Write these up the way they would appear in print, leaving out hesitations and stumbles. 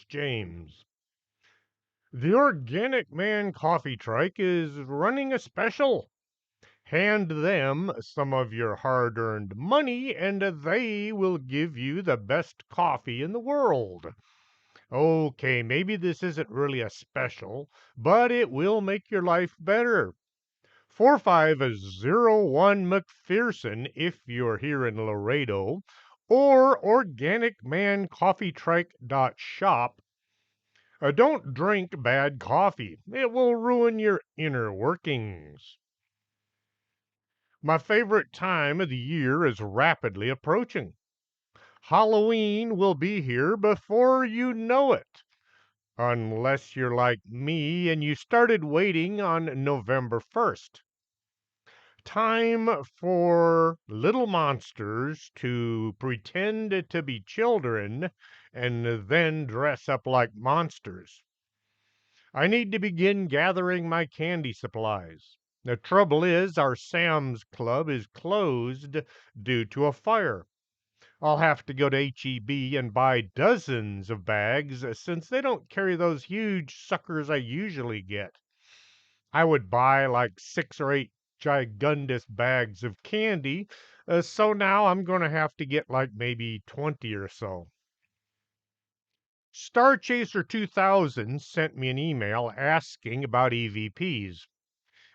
It's James. The Organic Man Coffee Trike is running a special. Hand them some of your hard earned money, and they will give you the best coffee in the world. Okay, maybe this isn't really a special, but it will make your life better. 4501 McPherson if you're here in Laredo, or organicmancoffeetrike.shop. Don't drink bad coffee. It will ruin your inner workings. My favorite time of the year is rapidly approaching. Halloween will be here before you know it. Unless you're like me and you started waiting on November 1st. Time for little monsters to pretend to be children and then dress up like monsters. I need to begin gathering my candy supplies. The trouble is, our Sam's Club is closed due to a fire. I'll have to go to H-E-B and buy dozens of bags since they don't carry those huge suckers I usually get. I would buy like 6 or 8 gigundous bags of candy, so now I'm going to have to get like maybe 20 or so. Star Chaser 2000 sent me an email asking about EVPs.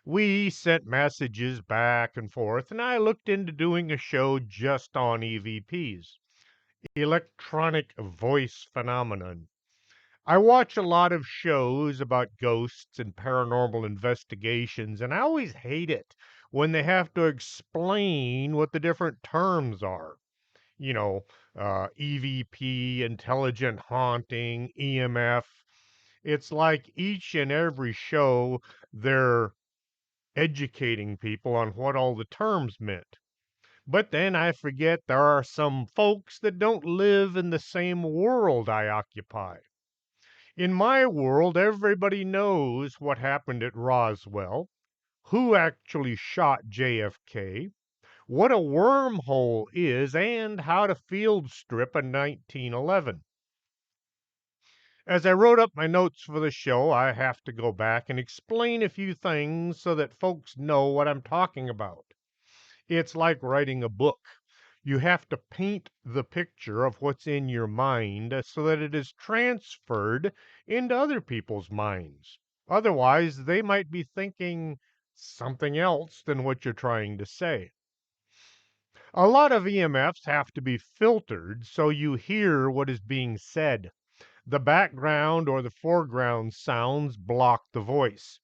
We sent messages back and forth, and I looked into doing a show just on EVPs, electronic voice phenomenon. I watch a lot of shows about ghosts and paranormal investigations, and I always hate it when they have to explain what the different terms are. You know, EVP, intelligent haunting, EMF. It's like each and every show they're educating people on what all the terms meant. But then I forget there are some folks that don't live in the same world I occupy. In my world, everybody knows what happened at Roswell, who actually shot JFK, what a wormhole is, and how to field strip a 1911. As I wrote up my notes for the show, I have to go back and explain a few things so that folks know what I'm talking about. It's like writing a book. You have to paint the picture of what's in your mind so that it is transferred into other people's minds. Otherwise, they might be thinking something else than what you're trying to say. A lot of EMFs have to be filtered so you hear what is being said. The background or the foreground sounds block the voice.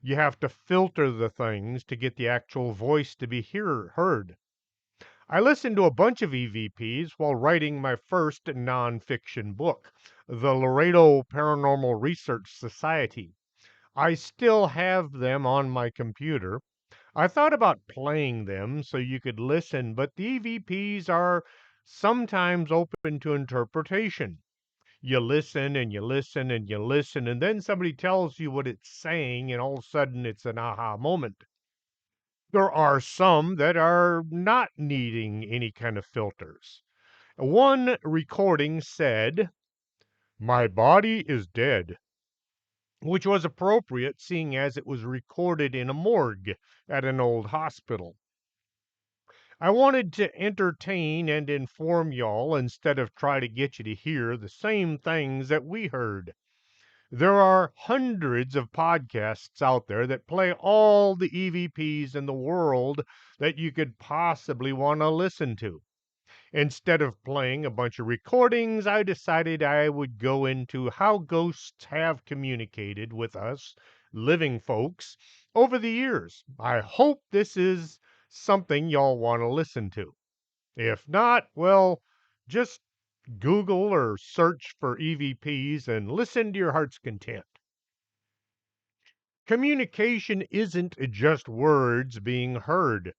You have to filter the things to get the actual voice to be heard. I listened to a bunch of EVPs while writing my first nonfiction book, The Laredo Paranormal Research Society. I still have them on my computer. I thought about playing them so you could listen, but the EVPs are sometimes open to interpretation. You listen and you listen and you listen, and then somebody tells you what it's saying, and all of a sudden it's an aha moment. There are some that are not needing any kind of filters. One recording said, "My body is dead," which was appropriate seeing as it was recorded in a morgue at an old hospital. I wanted to entertain and inform y'all instead of try to get you to hear the same things that we heard. There are hundreds of podcasts out there that play all the EVPs in the world that you could possibly want to listen to. Instead of playing a bunch of recordings, I decided I would go into how ghosts have communicated with us, living folks, over the years. I hope this is something y'all want to listen to. If not, well, just Google or search for EVPs and listen to your heart's content. Communication isn't just words being heard.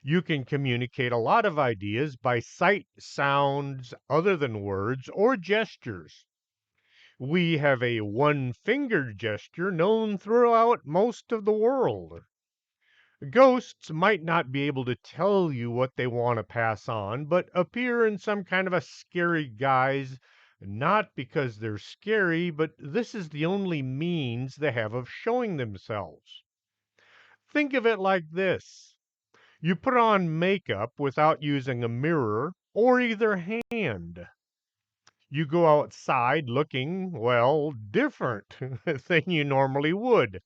You can communicate a lot of ideas by sight, sounds other than words, or gestures. We have a one finger gesture known throughout most of the world. Ghosts might not be able to tell you what they want to pass on, but appear in some kind of a scary guise not because they're scary, but this is the only means they have of showing themselves. Think of it like this: you put on makeup without using a mirror or either hand. You go outside looking, well, different than you normally would.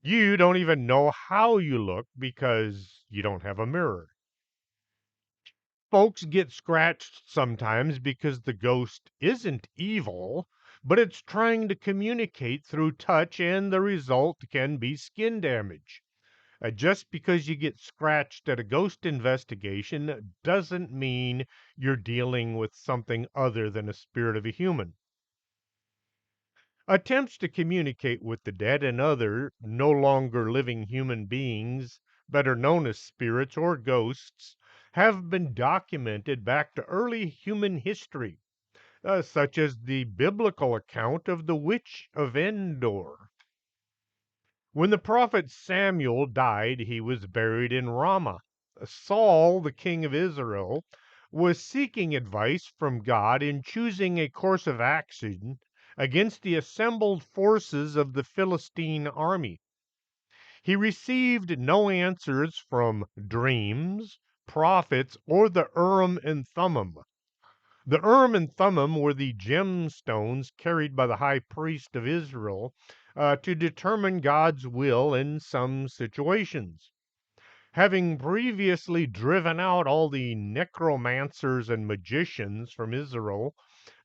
You don't even know how you look because you don't have a mirror. Folks get scratched sometimes because the ghost isn't evil, but it's trying to communicate through touch, and the result can be skin damage. Just because you get scratched at a ghost investigation doesn't mean you're dealing with something other than a spirit of a human. Attempts to communicate with the dead and other no longer living human beings, better known as spirits or ghosts, have been documented back to early human history, such as the biblical account of the Witch of Endor. When the prophet Samuel died, he was buried in Ramah. Saul, the king of Israel, was seeking advice from God in choosing a course of action against the assembled forces of the Philistine army. He received no answers from dreams, prophets, or the Urim and Thummim. The Urim and Thummim were the gemstones carried by the high priest of Israel to determine God's will in some situations. Having previously driven out all the necromancers and magicians from Israel,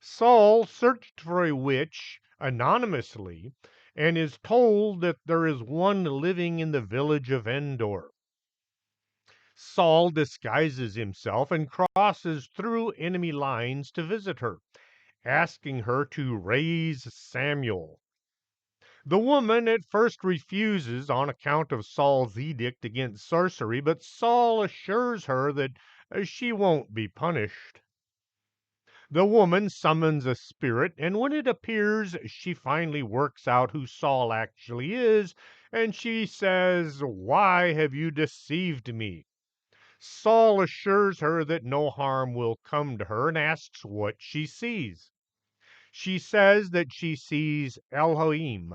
Saul searched for a witch anonymously and is told that there is one living in the village of Endor. Saul disguises himself and crosses through enemy lines to visit her, asking her to raise Samuel. The woman at first refuses on account of Saul's edict against sorcery, but Saul assures her that she won't be punished. The woman summons a spirit, and when it appears, she finally works out who Saul actually is, and she says, "Why have you deceived me?" Saul assures her that no harm will come to her and asks what she sees. She says that she sees Elohim.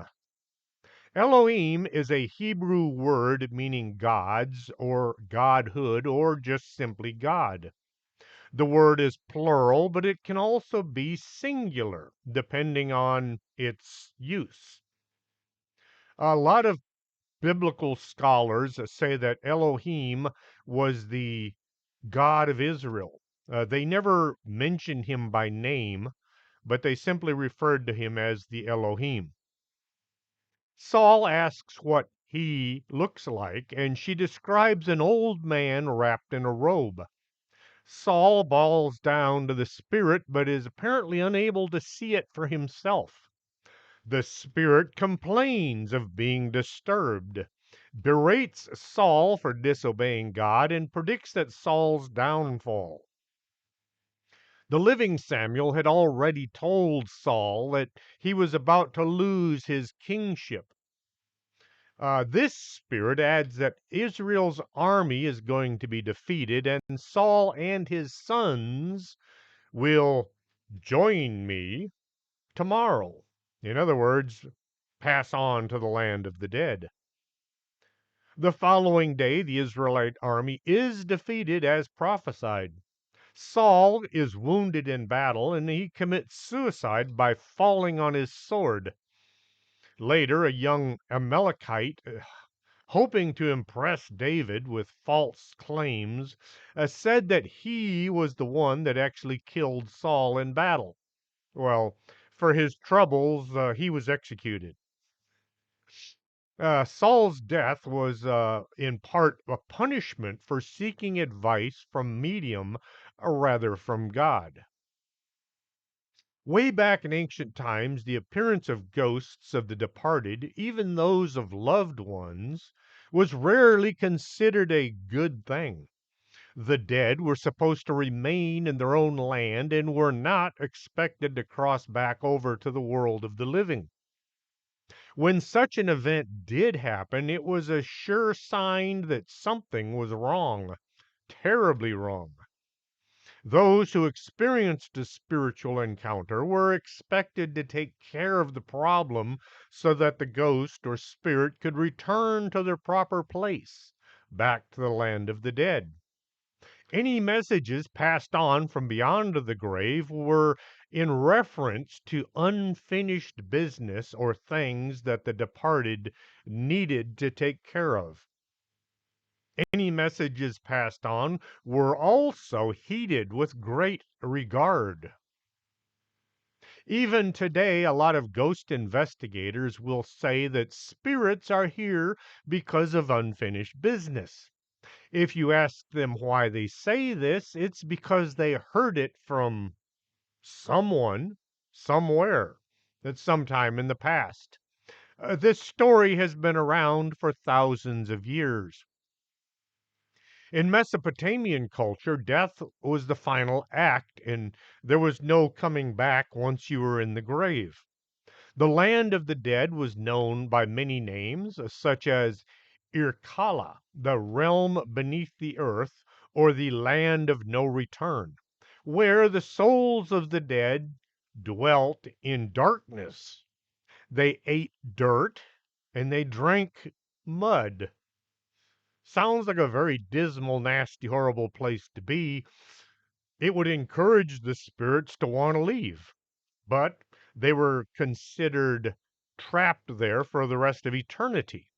Elohim is a Hebrew word meaning gods or godhood or just simply God. The word is plural, but it can also be singular depending on its use. A lot of biblical scholars say that Elohim was the God of Israel. They never mentioned him by name, but they simply referred to him as the Elohim. Saul asks what he looks like, and she describes an old man wrapped in a robe. Saul bows down to the spirit, but is apparently unable to see it for himself. The spirit complains of being disturbed, berates Saul for disobeying God, and predicts that Saul's downfall. The living Samuel had already told Saul that he was about to lose his kingship. This spirit adds that Israel's army is going to be defeated, and Saul and his sons will join me tomorrow. In other words, pass on to the land of the dead. The following day, the Israelite army is defeated as prophesied. Saul is wounded in battle, and he commits suicide by falling on his sword. Later, a young Amalekite, hoping to impress David with false claims, said that he was the one that actually killed Saul in battle. Well, for his troubles, he was executed. Saul's death was in part a punishment for seeking advice from medium, or rather from God. Way back in ancient times, the appearance of ghosts of the departed, even those of loved ones, was rarely considered a good thing. The dead were supposed to remain in their own land and were not expected to cross back over to the world of the living. When such an event did happen, it was a sure sign that something was wrong, terribly wrong. Those who experienced a spiritual encounter were expected to take care of the problem so that the ghost or spirit could return to their proper place, back to the land of the dead. Any messages passed on from beyond the grave were in reference to unfinished business or things that the departed needed to take care of. Any messages passed on were also heeded with great regard. Even today, a lot of ghost investigators will say that spirits are here because of unfinished business. If you ask them why they say this, it's because they heard it from someone, somewhere, at some time in the past. This story has been around for thousands of years. In Mesopotamian culture, death was the final act, and there was no coming back once you were in the grave. The land of the dead was known by many names, such as Irkalla, the realm beneath the earth, or the land of no return, where the souls of the dead dwelt in darkness. They ate dirt and they drank mud. Sounds like a very dismal, nasty, horrible place to be. It would encourage the spirits to want to leave, but they were considered trapped there for the rest of eternity.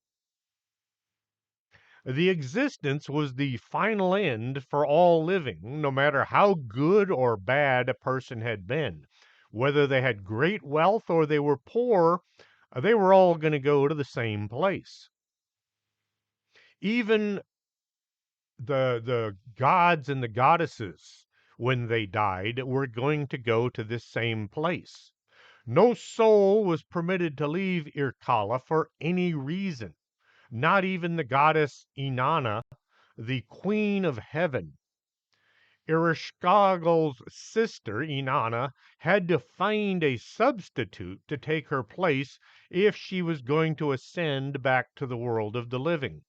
The existence was the final end for all living, no matter how good or bad a person had been. Whether they had great wealth or they were poor, they were all going to go to the same place. Even the gods and the goddesses, when they died, were going to go to this same place. No soul was permitted to leave Irkalla for any reason, not even the goddess Inanna, the queen of heaven. Ereshkigal's sister, Inanna, had to find a substitute to take her place if she was going to ascend back to the world of the living.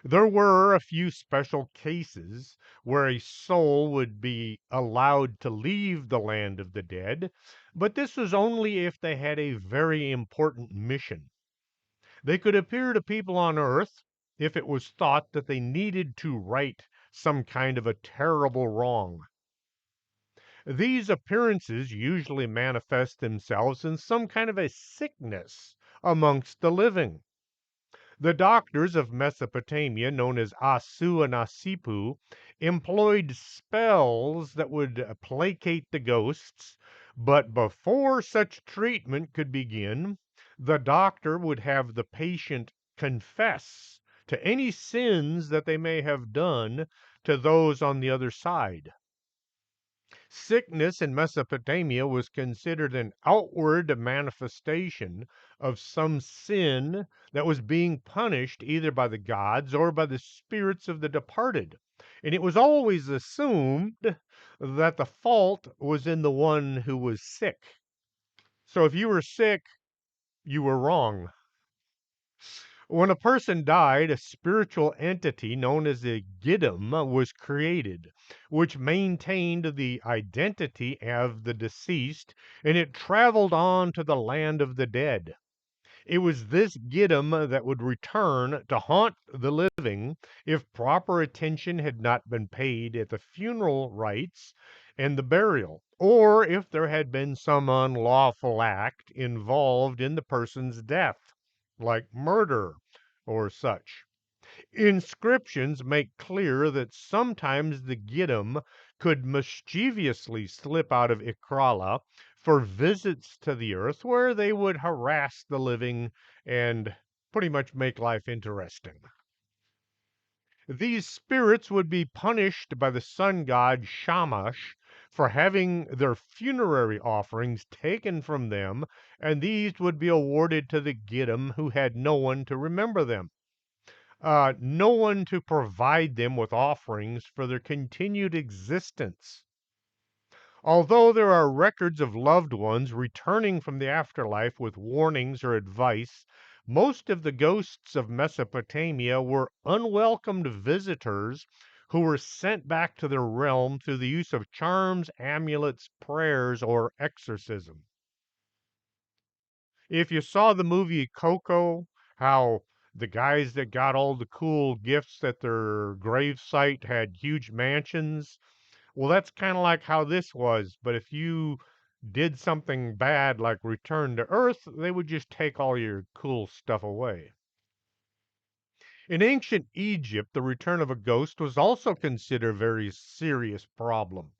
There were a few special cases where a soul would be allowed to leave the land of the dead, but this was only if they had a very important mission. They could appear to people on earth if it was thought that they needed to right some kind of a terrible wrong. These appearances usually manifest themselves in some kind of a sickness amongst the living. The doctors of Mesopotamia, known as Asu-Nasipu, employed spells that would placate the ghosts, but before such treatment could begin, the doctor would have the patient confess to any sins that they may have done to those on the other side. Sickness in Mesopotamia was considered an outward manifestation of some sin that was being punished either by the gods or by the spirits of the departed. And it was always assumed that the fault was in the one who was sick. So if you were sick, you were wrong. When a person died, a spiritual entity known as a Giddim was created, which maintained the identity of the deceased, and it traveled on to the land of the dead. It was this Giddim that would return to haunt the living if proper attention had not been paid at the funeral rites and the burial, or if there had been some unlawful act involved in the person's death, like murder or such. Inscriptions make clear that sometimes the Giddim could mischievously slip out of Ikrala for visits to the earth where they would harass the living and pretty much make life interesting. These spirits would be punished by the sun god Shamash for having their funerary offerings taken from them, and these would be awarded to the Giddim who had no one to remember them. No one to provide them with offerings for their continued existence. Although there are records of loved ones returning from the afterlife with warnings or advice, most of the ghosts of Mesopotamia were unwelcomed visitors who were sent back to their realm through the use of charms, amulets, prayers, or exorcism. If you saw the movie Coco, how the guys that got all the cool gifts at their grave site had huge mansions, well, that's kind of like how this was. But if you did something bad like return to Earth, they would just take all your cool stuff away. In ancient Egypt, the return of a ghost was also considered a very serious problem.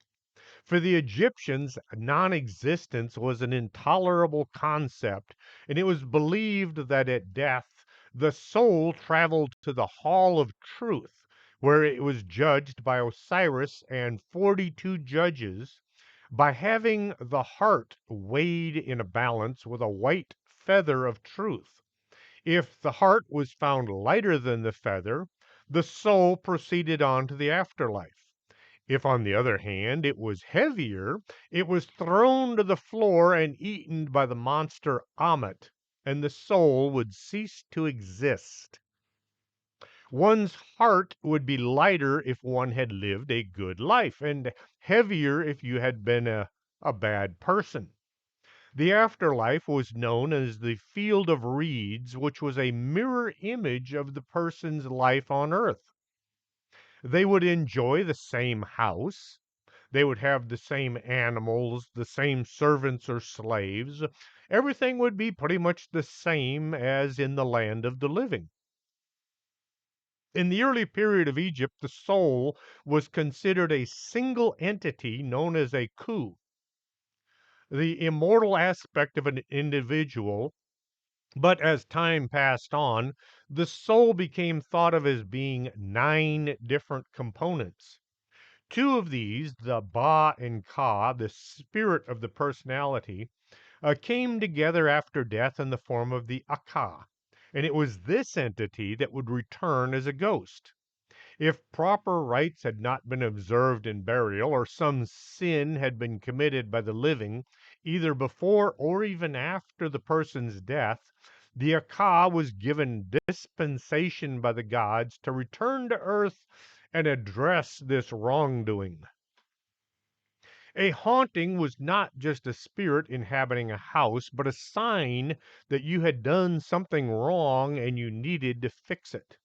For the Egyptians, non existence was an intolerable concept, and it was believed that at death the soul traveled to the Hall of Truth, where it was judged by Osiris and 42 judges by having the heart weighed in a balance with a white feather of truth. If the heart was found lighter than the feather, the soul proceeded on to the afterlife. If, on the other hand, it was heavier, it was thrown to the floor and eaten by the monster Ammit, and the soul would cease to exist. One's heart would be lighter if one had lived a good life, and heavier if you had been a bad person. The afterlife was known as the Field of Reeds, which was a mirror image of the person's life on earth. They would enjoy the same house. They would have the same animals, the same servants or slaves. Everything would be pretty much the same as in the land of the living. In the early period of Egypt, the soul was considered a single entity known as a khu, the immortal aspect of an individual. But as time passed on, the soul became thought of as being 9 different components. Two of these, the Ba and Ka, the spirit of the personality, came together after death in the form of the Aka, and it was this entity that would return as a ghost. If proper rites had not been observed in burial, or some sin had been committed by the living, either before or even after the person's death, the Aka was given dispensation by the gods to return to earth and address this wrongdoing. A haunting was not just a spirit inhabiting a house, but a sign that you had done something wrong and you needed to fix it.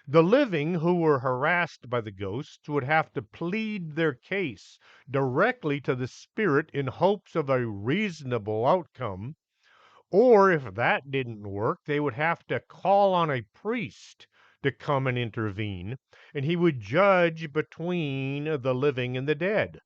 The living who were harassed by the ghosts would have to plead their case directly to the spirit in hopes of a reasonable outcome, or if that didn't work, they would have to call on a priest to come and intervene, and he would judge between the living and the dead.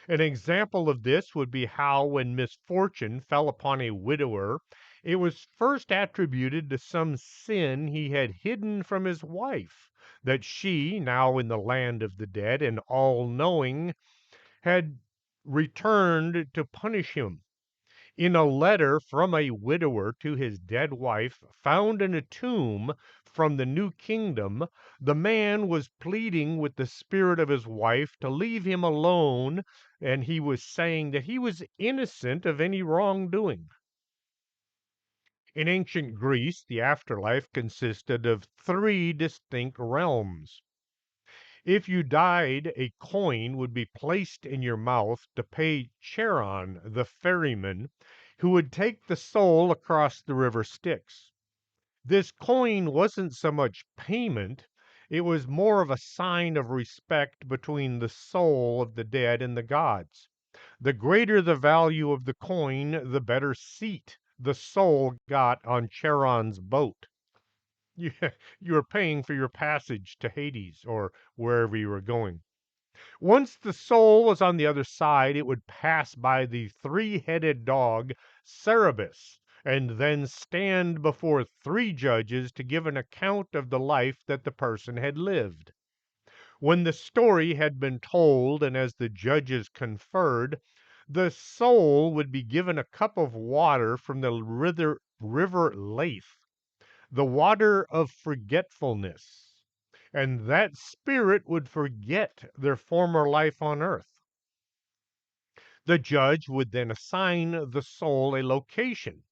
An example of this would be how, when misfortune fell upon a widower, it was first attributed to some sin he had hidden from his wife, that she, now in the land of the dead and all knowing, had returned to punish him. In a letter from a widower to his dead wife, found in a tomb from the New Kingdom, the man was pleading with the spirit of his wife to leave him alone, and he was saying that he was innocent of any wrongdoing. In ancient Greece, the afterlife consisted of 3 distinct realms. If you died, a coin would be placed in your mouth to pay Charon, the ferryman, who would take the soul across the river Styx. This coin wasn't so much payment, it was more of a sign of respect between the soul of the dead and the gods. The greater the value of the coin, the better seat the soul got on Charon's boat. You, you were paying for your passage to Hades or wherever you were going. Once the soul was on the other side, it would pass by the 3-headed dog, Cerberus, and then stand before 3 judges to give an account of the life that the person had lived. When the story had been told, and as the judges conferred, the soul would be given a cup of water from the river Lethe, the water of forgetfulness, and that spirit would forget their former life on earth. The judge would then assign the soul a location.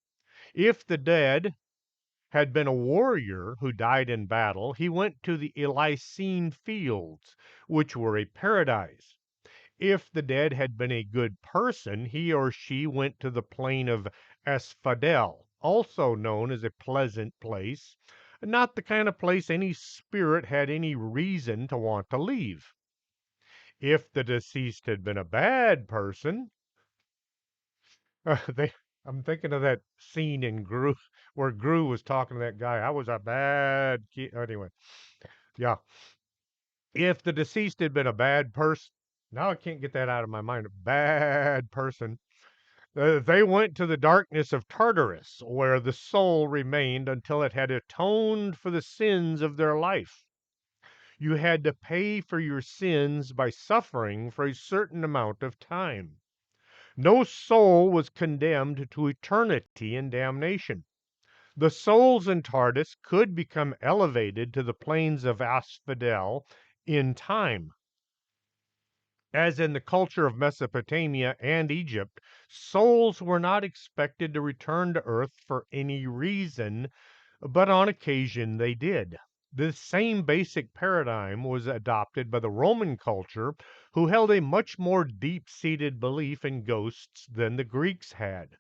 If the dead had been a warrior who died in battle, he went to the Elysian fields, which were a paradise. If the dead had been a good person, he or she went to the plain of Asphodel, also known as a pleasant place, not the kind of place any spirit had any reason to want to leave. If the deceased had been a bad person, they I'm thinking of that scene in Gru where Gru was talking to that guy. I was a bad kid. Anyway, yeah. If the deceased had been a bad person, now I can't get that out of my mind. A bad person. They went to the darkness of Tartarus, where the soul remained until it had atoned for the sins of their life. You had to pay for your sins by suffering for a certain amount of time. No soul was condemned to eternity in damnation. The souls in Tartarus could become elevated to the plains of Asphodel in time. As in the culture of Mesopotamia and Egypt, souls were not expected to return to earth for any reason, but on occasion they did. This same basic paradigm was adopted by the Roman culture, who held a much more deep seated belief in ghosts than the Greeks had.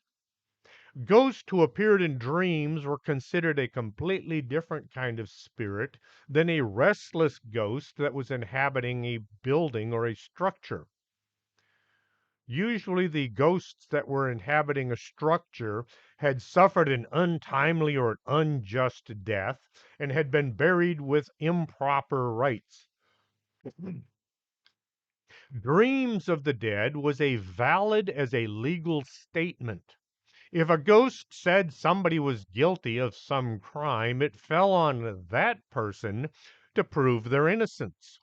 Ghosts who appeared in dreams were considered a completely different kind of spirit than a restless ghost that was inhabiting a building or a structure. Usually, the ghosts that were inhabiting a structure had suffered an untimely or unjust death and had been buried with improper rites. Dreams of the dead was as valid as a legal statement. If a ghost said somebody was guilty of some crime, it fell on that person to prove their innocence.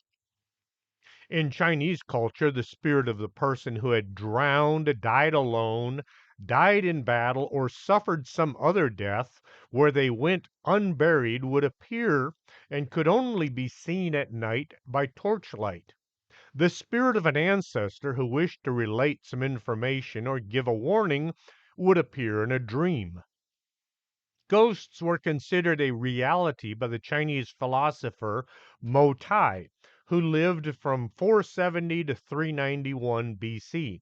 In Chinese culture, the spirit of the person who had drowned, died alone, died in battle, or suffered some other death where they went unburied would appear and could only be seen at night by torchlight. The spirit of an ancestor who wished to relate some information or give a warning would appear in a dream. Ghosts were considered a reality by the Chinese philosopher Mo Tai, who lived from 470 to 391 BC.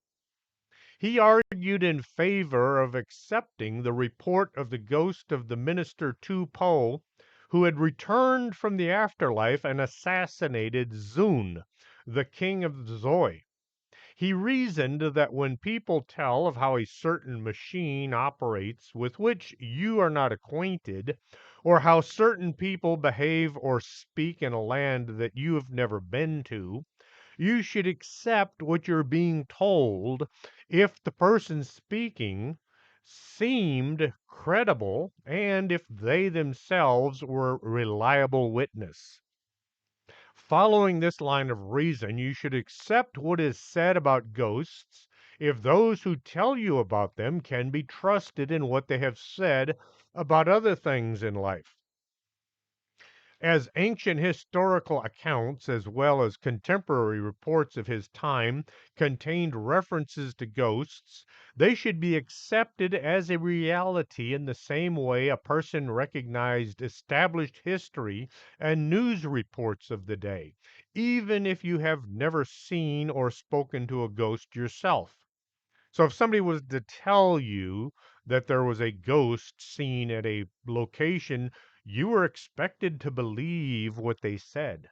He argued in favor of accepting the report of the ghost of the minister Tu Po, who had returned from the afterlife and assassinated Zun, the king of Zoi. He reasoned that when people tell of how a certain machine operates with which you are not acquainted, or how certain people behave or speak in a land that you have never been to, you should accept what you're being told if the person speaking seemed credible and if they themselves were reliable witness. Following this line of reason, you should accept what is said about ghosts if those who tell you about them can be trusted in what they have said about other things in life. As ancient historical accounts, as well as contemporary reports of his time, contained references to ghosts, they should be accepted as a reality in the same way a person recognized established history and news reports of the day, even if you have never seen or spoken to a ghost yourself. So if somebody was to tell you that there was a ghost seen at a location, you were expected to believe what they said.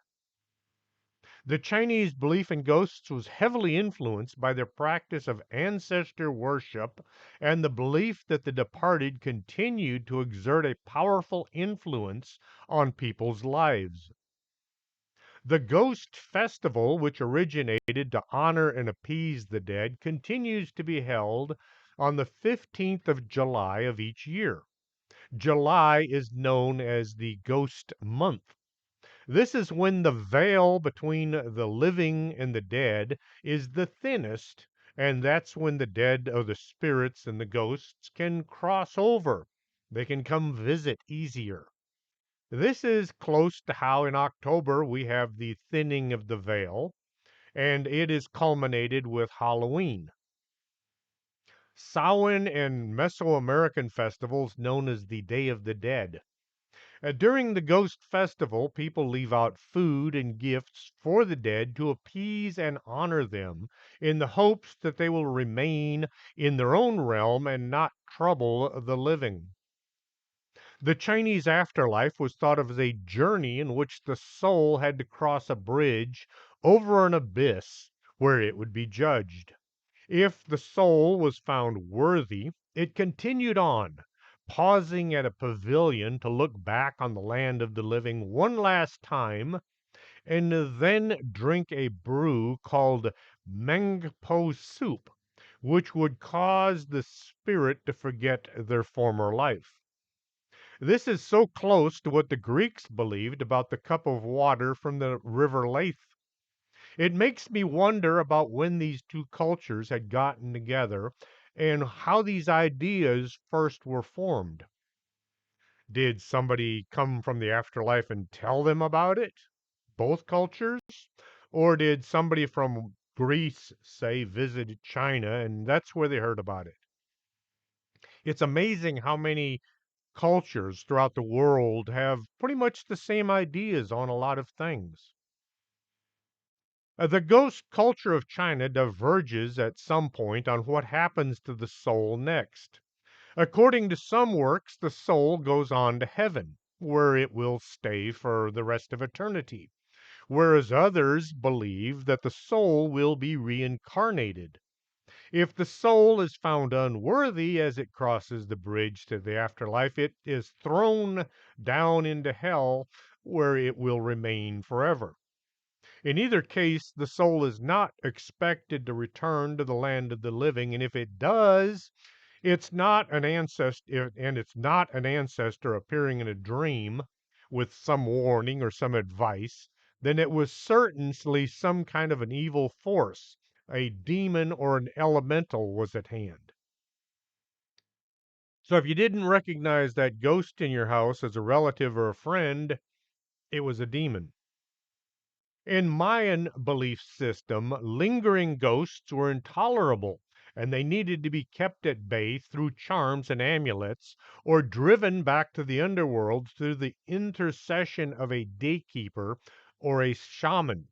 The Chinese belief in ghosts was heavily influenced by their practice of ancestor worship and the belief that the departed continued to exert a powerful influence on people's lives. The Ghost Festival, which originated to honor and appease the dead, continues to be held on the 15th of July of each year. July is known as the Ghost Month. This is when the veil between the living and the dead is the thinnest, and that's when the dead or the spirits and the ghosts can cross over. They can come visit easier. This is close to how in October we have the thinning of the veil, and it is culminated with Halloween. Samhain and Mesoamerican festivals known as the Day of the Dead. During the Ghost Festival, people leave out food and gifts for the dead to appease and honor them in the hopes that they will remain in their own realm and not trouble the living. The Chinese afterlife was thought of as a journey in which the soul had to cross a bridge over an abyss where it would be judged. If the soul was found worthy, it continued on, pausing at a pavilion to look back on the land of the living one last time, and then drink a brew called Mengpo soup, which would cause the spirit to forget their former life. This is so close to what the Greeks believed about the cup of water from the river Lethe. It makes me wonder about when these two cultures had gotten together and how these ideas first were formed. Did somebody come from the afterlife and tell them about it? Both cultures? Or did somebody from Greece, say, visit China and that's where they heard about it? It's amazing how many cultures throughout the world have pretty much the same ideas on a lot of things. The ghost culture of China diverges at some point on what happens to the soul next. According to some works, the soul goes on to heaven, where it will stay for the rest of eternity, whereas others believe that the soul will be reincarnated. If the soul is found unworthy as it crosses the bridge to the afterlife, it is thrown down into hell, where it will remain forever. In either case, the soul is not expected to return to the land of the living, and if it does, it's not an ancestor appearing in a dream with some warning or some advice, then it was certainly some kind of an evil force, a demon or an elemental was at hand. So if you didn't recognize that ghost in your house as a relative or a friend, it was a demon. In Mayan belief system, lingering ghosts were intolerable and they needed to be kept at bay through charms and amulets or driven back to the underworld through the intercession of a daykeeper or a shaman.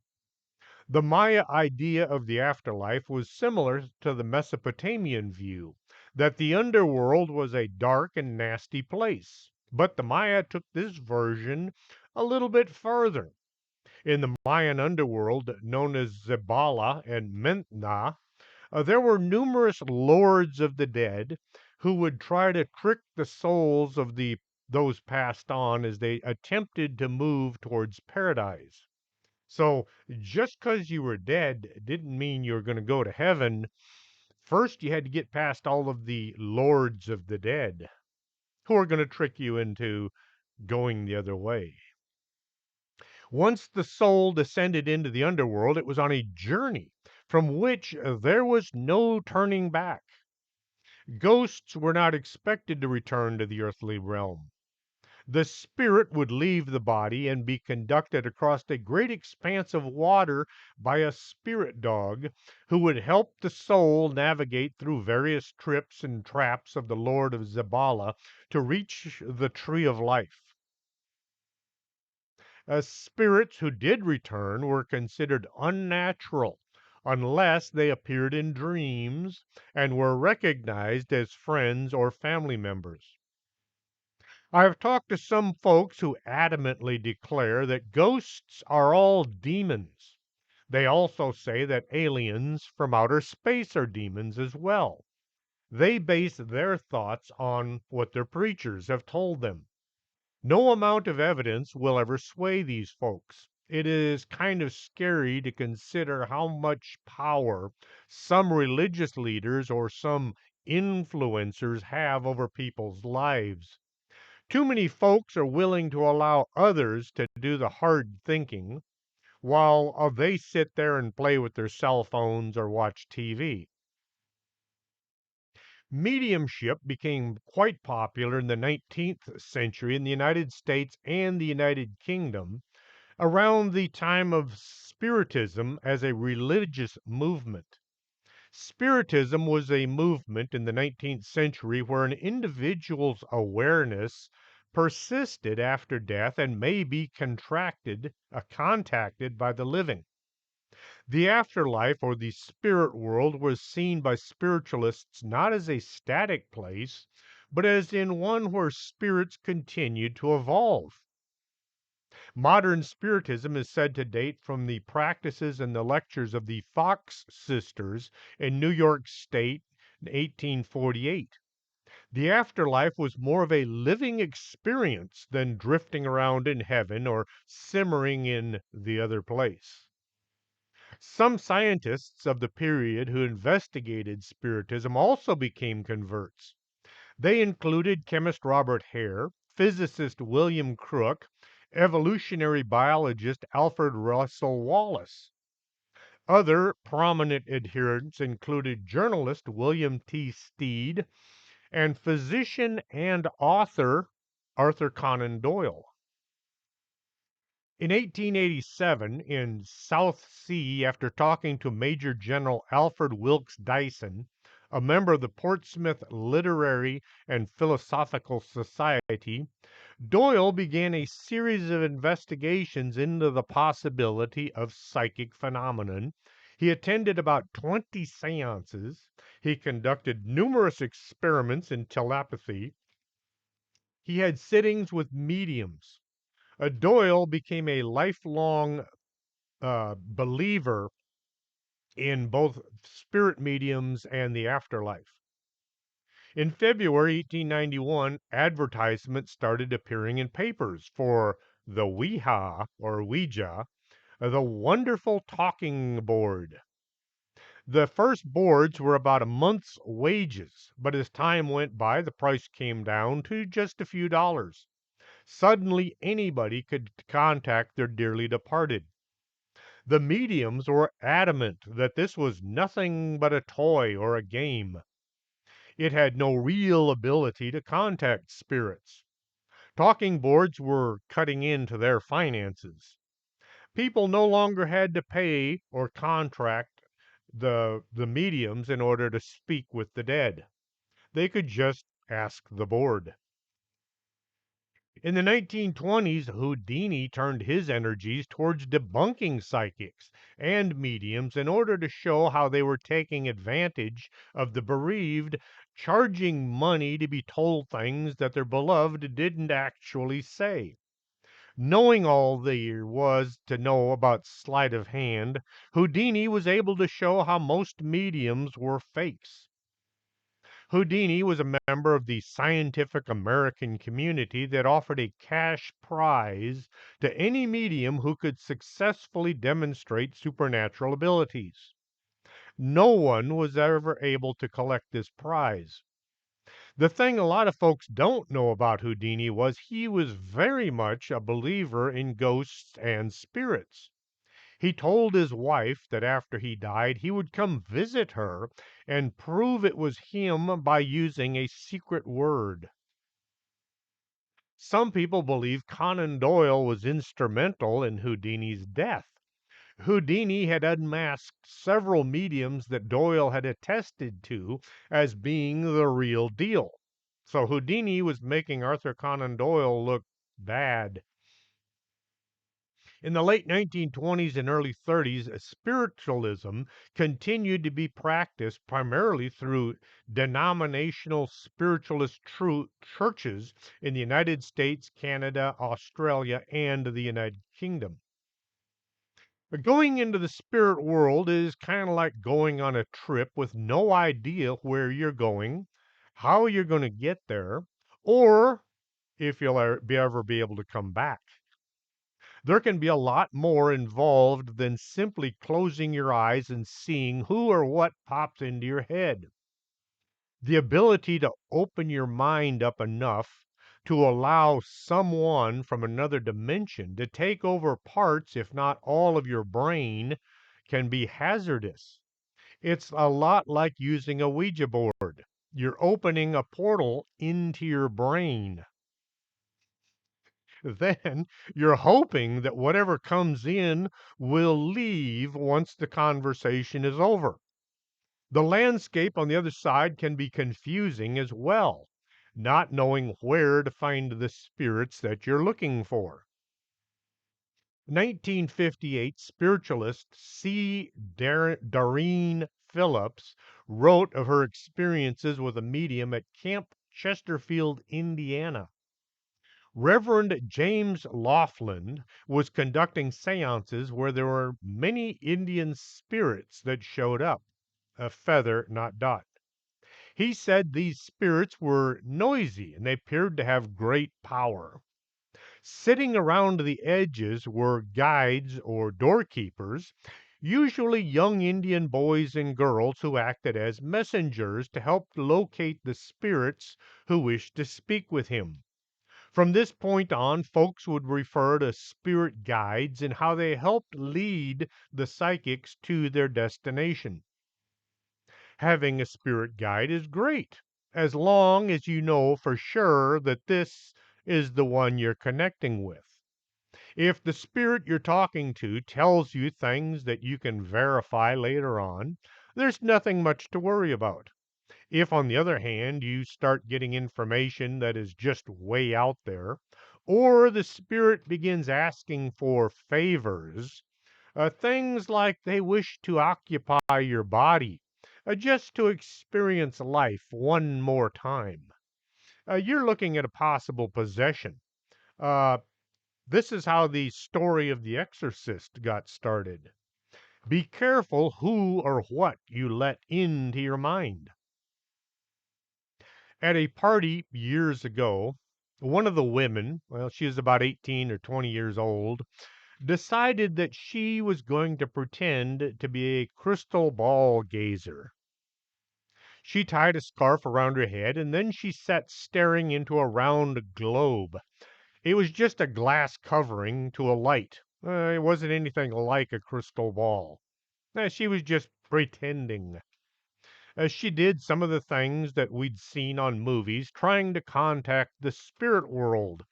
The Maya idea of the afterlife was similar to the Mesopotamian view that the underworld was a dark and nasty place. But the Maya took this version a little bit further. In the Mayan underworld, known as Zabala and Mentna, there were numerous lords of the dead who would try to trick the souls of those passed on as they attempted to move towards paradise. So just because you were dead didn't mean you were going to go to heaven. First, you had to get past all of the lords of the dead who are going to trick you into going the other way. Once the soul descended into the underworld, it was on a journey from which there was no turning back. Ghosts were not expected to return to the earthly realm. The spirit would leave the body and be conducted across a great expanse of water by a spirit dog who would help the soul navigate through various trips and traps of the Lord of Zabala to reach the tree of life. Spirits who did return were considered unnatural unless they appeared in dreams and were recognized as friends or family members. I have talked to some folks who adamantly declare that ghosts are all demons. They also say that aliens from outer space are demons as well. They base their thoughts on what their preachers have told them. No amount of evidence will ever sway these folks. It is kind of scary to consider how much power some religious leaders or some influencers have over people's lives. Too many folks are willing to allow others to do the hard thinking while they sit there and play with their cell phones or watch TV. Mediumship became quite popular in the 19th century in the United States and the United Kingdom around the time of Spiritism as a religious movement. Spiritism was a movement in the 19th century where an individual's awareness persisted after death and may be contacted by the living. The afterlife or the spirit world was seen by spiritualists not as a static place, but as in one where spirits continued to evolve. Modern Spiritism is said to date from the practices and the lectures of the Fox sisters in New York State in 1848. The afterlife was more of a living experience than drifting around in heaven or simmering in the other place. Some scientists of the period who investigated Spiritism also became converts. They included chemist Robert Hare, physicist William Crook, evolutionary biologist Alfred Russel Wallace. Other prominent adherents included journalist William T. Stead and physician and author Arthur Conan Doyle. In 1887, in South Sea, after talking to Major General Alfred Wilkes Dyson, a member of the Portsmouth Literary and Philosophical Society, Doyle began a series of investigations into the possibility of psychic phenomenon. He attended about 20 seances. He conducted numerous experiments in telepathy. He had sittings with mediums. Doyle became a lifelong believer in both spirit mediums and the afterlife. In February 1891, advertisements started appearing in papers for the Ouija, the wonderful talking board. The first boards were about a month's wages, but as time went by, the price came down to just a few dollars. Suddenly, anybody could contact their dearly departed. The mediums were adamant that this was nothing but a toy or a game. It had no real ability to contact spirits. Talking boards were cutting into their finances. People no longer had to pay or contract the mediums in order to speak with the dead. They could just ask the board. In the 1920s, Houdini turned his energies towards debunking psychics and mediums in order to show how they were taking advantage of the bereaved, charging money to be told things that their beloved didn't actually say. Knowing all there was to know about sleight of hand, Houdini was able to show how most mediums were fakes. Houdini was a member of the Scientific American community that offered a cash prize to any medium who could successfully demonstrate supernatural abilities. No one was ever able to collect this prize. The thing a lot of folks don't know about Houdini was he was very much a believer in ghosts and spirits. He told his wife that after he died, he would come visit her and prove it was him by using a secret word. Some people believe Conan Doyle was instrumental in Houdini's death. Houdini had unmasked several mediums that Doyle had attested to as being the real deal. So Houdini was making Arthur Conan Doyle look bad. In the late 1920s and early 30s, spiritualism continued to be practiced primarily through denominational spiritualist churches in the United States, Canada, Australia, and the United Kingdom. Going into the spirit world is kind of like going on a trip with no idea where you're going, how you're going to get there, or if you'll ever be able to come back. There can be a lot more involved than simply closing your eyes and seeing who or what pops into your head. The ability to open your mind up enough to allow someone from another dimension to take over parts, if not all, of your brain can be hazardous. It's a lot like using a Ouija board. You're opening a portal into your brain. Then you're hoping that whatever comes in will leave once the conversation is over. The landscape on the other side can be confusing as well. not knowing where to find the spirits that you're looking for. 1958 spiritualist Doreen Phillips wrote of her experiences with a medium at Camp Chesterfield, Indiana. Reverend James Laughlin was conducting seances where there were many Indian spirits that showed up, a feather, not dot. He said these spirits were noisy and they appeared to have great power. Sitting around the edges were guides or doorkeepers, usually young Indian boys and girls who acted as messengers to help locate the spirits who wished to speak with him. From this point on, folks would refer to spirit guides and how they helped lead the psychics to their destination. Having a spirit guide is great, as long as you know for sure that this is the one you're connecting with. If the spirit you're talking to tells you things that you can verify later on, there's nothing much to worry about. If, on the other hand, you start getting information that is just way out there, or the spirit begins asking for favors, things like they wish to occupy your body just to experience life one more time, you're looking at a possible possession. Uh, this is how the story of The Exorcist got started. Be careful who or what you let into your mind. At a party years ago, one of the women, well, she was about 18 or 20 years old, decided that she was going to pretend to be a crystal ball gazer. She tied a scarf around her head and then she sat staring into a round globe. It was just a glass covering to a light. It wasn't anything like a crystal ball. She was just pretending. She did some of the things that we'd seen on movies, trying to contact the spirit world.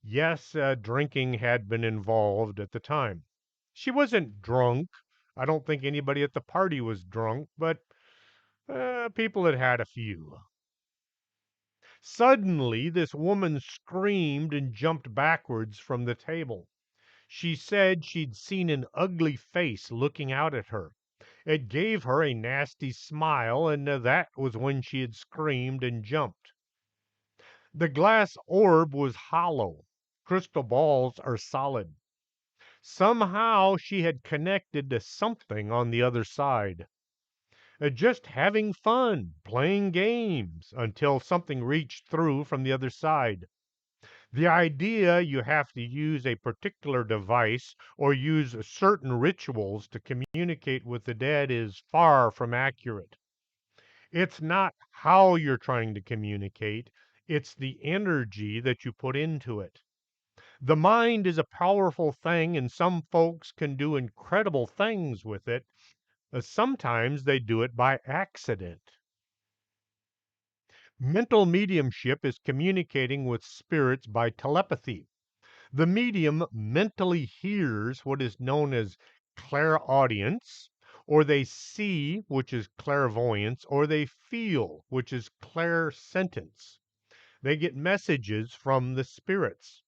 Yes, drinking had been involved at the time. She wasn't drunk. I don't think anybody at the party was drunk, but people had had a few. Suddenly, this woman screamed and jumped backwards from the table. She said she'd seen an ugly face looking out at her. It gave her a nasty smile, and that was when she had screamed and jumped. The glass orb was hollow. Crystal balls are solid. Somehow she had connected to something on the other side. Just having fun, playing games, until something reached through from the other side. The idea you have to use a particular device or use certain rituals to communicate with the dead is far from accurate. It's not how you're trying to communicate, it's the energy that you put into it. The mind is a powerful thing, and some folks can do incredible things with it. Sometimes they do it by accident. Mental mediumship is communicating with spirits by telepathy. The medium mentally hears what is known as clairaudience, or they see, which is clairvoyance, or they feel, which is clairsentience. They get messages from the spirits.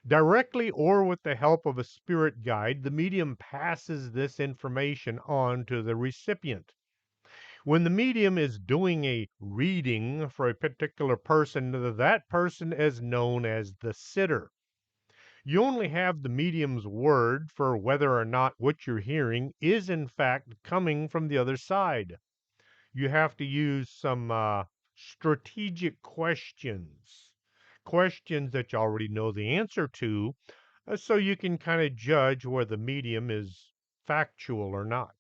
Directly or with the help of a spirit guide, the medium passes this information on to the recipient. When the medium is doing a reading for a particular person, that person is known as the sitter. You only have the medium's word for whether or not what you're hearing is in fact coming from the other side. You have to use some strategic questions, questions that you already know the answer to, so you can kind of judge where the medium is factual or not.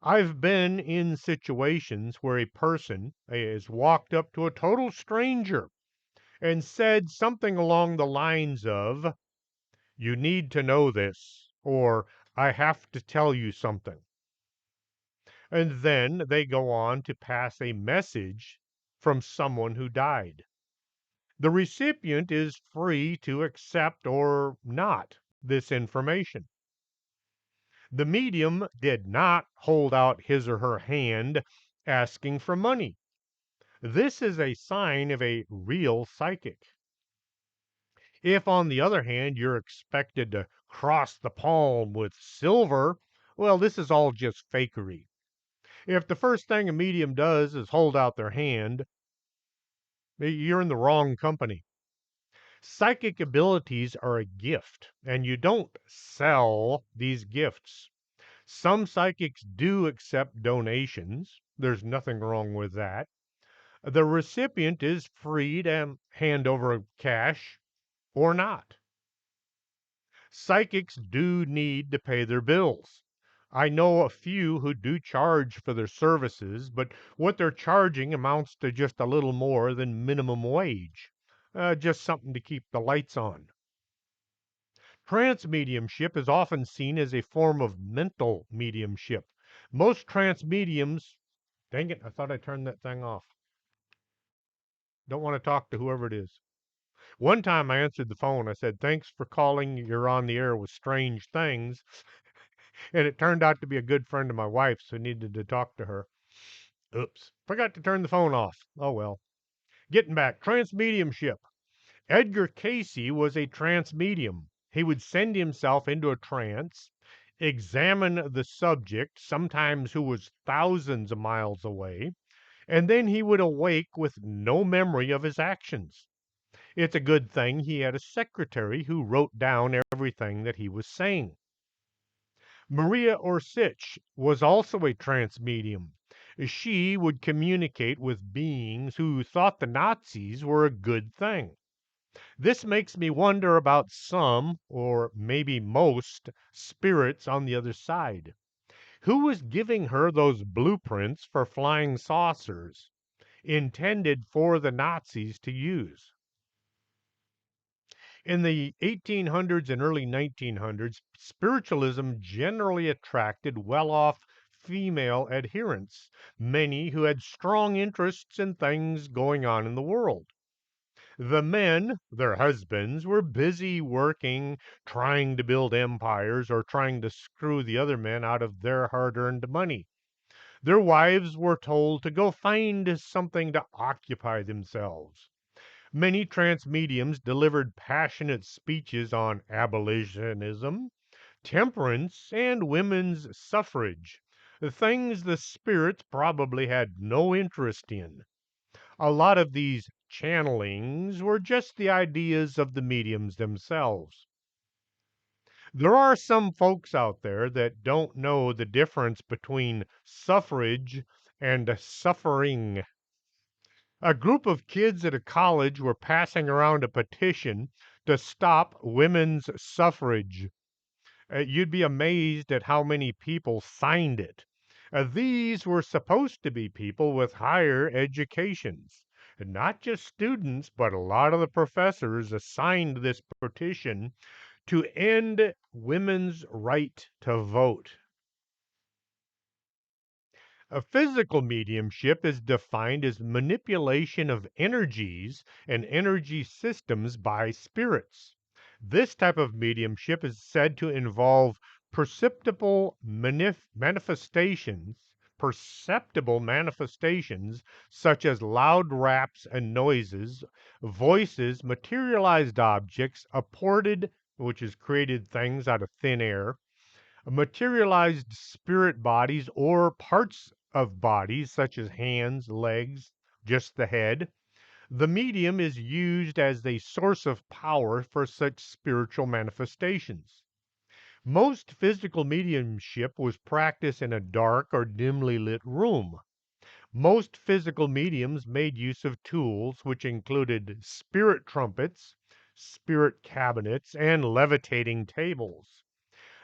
I've been in situations where a person has walked up to a total stranger and said something along the lines of, "You need to know this," or "I have to tell you something." And then they go on to pass a message from someone who died. The recipient is free to accept or not this information. The medium did not hold out his or her hand asking for money. This is a sign of a real psychic. If, on the other hand, you're expected to cross the palm with silver, well, this is all just fakery. If the first thing a medium does is hold out their hand, you're in the wrong company. Psychic abilities are a gift, and you don't sell these gifts. Some psychics do accept donations. There's nothing wrong with that. The recipient is free to hand over cash or not. Psychics do need to pay their bills. I know a few who do charge for their services, but what they're charging amounts to just a little more than minimum wage. Just something to keep the lights on. Trance mediumship is often seen as a form of mental mediumship. Most trance mediums, dang it, I thought I turned that thing off. Don't want to talk to whoever it is. One time I answered the phone. I said, "Thanks for calling. You're on the air with Strange Things." And it turned out to be a good friend of my wife's who needed to talk to her. Oops. Forgot to turn the phone off. Oh well. Getting back, trance mediumship. Edgar Casey was a trance medium. He would send himself into a trance, examine the subject, sometimes who was thousands of miles away, and then he would awake with no memory of his actions. It's a good thing he had a secretary who wrote down everything that he was saying. Maria Orsich was also a trance medium. She would communicate with beings who thought the Nazis were a good thing. This makes me wonder about some, or maybe most, spirits on the other side. Who was giving her those blueprints for flying saucers intended for the Nazis to use? In the 1800s and early 1900s, spiritualism generally attracted well off female adherents, many who had strong interests in things going on in the world. The men, their husbands, were busy working, trying to build empires, or trying to screw the other men out of their hard earned money. Their wives were told to go find something to occupy themselves. Many trance mediums delivered passionate speeches on abolitionism, temperance, and women's suffrage, things the spirits probably had no interest in. A lot of these channelings were just the ideas of the mediums themselves. There are some folks out there that don't know the difference between suffrage and suffering. A group of kids at a college were passing around a petition to stop women's suffrage. You'd be amazed at how many people signed it. These were supposed to be people with higher educations. Not just students, but a lot of the professors signed this petition to end women's right to vote. A physical mediumship is defined as manipulation of energies and energy systems by spirits. This type of mediumship is said to involve perceptible manifestations such as loud raps and noises, voices, materialized objects, apported, which is created things out of thin air, materialized spirit bodies or parts of bodies such as hands, legs, just the head. The medium is used as a source of power for such spiritual manifestations. Most physical mediumship was practiced in a dark or dimly lit room. Most physical mediums made use of tools which included spirit trumpets, spirit cabinets, and levitating tables.